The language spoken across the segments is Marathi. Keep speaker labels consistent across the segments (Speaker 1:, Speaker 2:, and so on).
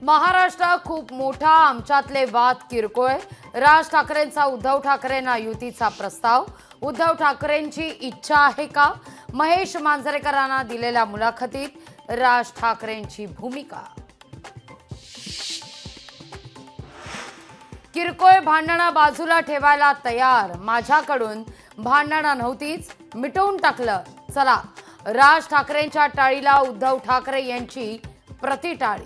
Speaker 1: महाराष्ट्र खूप मोठा, आमच्यातले वाद किरकोळ. राज ठाकरेंचा उद्धव ठाकरेंना युतीचा प्रस्ताव. उद्धव ठाकरेंची इच्छा आहे का? महेश मांजरेकरांना दिलेल्या मुलाखतीत राज ठाकरेंची भूमिका. किरकोळ भांडणं बाजूला ठेवायला तयार. माझ्याकडून भांडणं नव्हतीच, मिटवून टाकलं. चला, राज ठाकरेंच्या टाळीला उद्धव ठाकरे यांची प्रतिटाळी.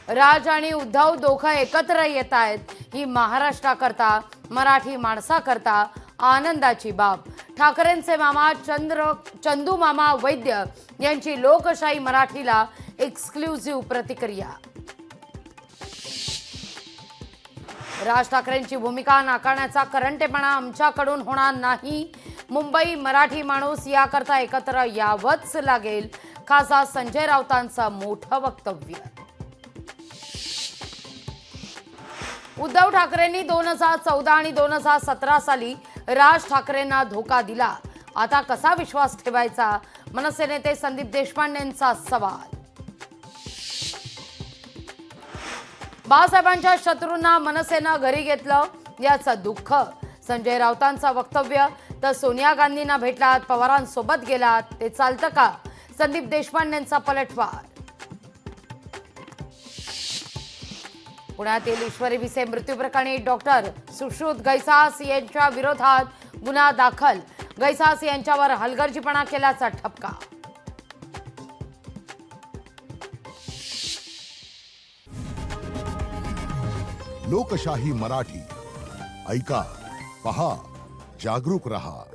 Speaker 1: राज आणि उद्धव दोघं एकत्र येत आहेत ही महाराष्ट्राकरता, मराठी माणसाकरता आनंदाची बाब. ठाकरेंचे मामा चंदू मामा वैद्य यांची लोकशाही मराठीला एक्सक्लुझिव्ह प्रतिक्रिया. राज ठाकरेंची भूमिका नाकारण्याचा करंटेपणा आमच्याकडून होणार नाही. मुंबई मराठी माणूस याकरता एकत्र यावंच लागेल. खासदार संजय राऊतांचं मोठं वक्तव्य. उद्धव ठाकरेंनी 2014 आणि 2017 साली राज ठाकरेंना धोका दिला. आता कसा विश्वास ठेवायचा? मनसे नेते संदीप देशपांडेंचा सवाल. बाळासाहेबांच्या शत्रूंना मनसेनं घरी घेतलं याचं दुःख. संजय राऊतांचं वक्तव्य. तर सोनिया गांधींना भेटलात, पवारांसोबत गेलात, ते चालतं का? संदीप देशपांडेंचा पलटवार. पुण्यातील ईश्वरी भिसे मृत्यू प्रकरणी डॉक्टर सुश्रुत गैसास यांच्या विरोधात गुन्हा दाखल. गैसास यांच्यावर हलगर्जीपणा केल्याचा ठपका.
Speaker 2: लोकशाही मराठी ऐका, पहा, जागरूक रहा.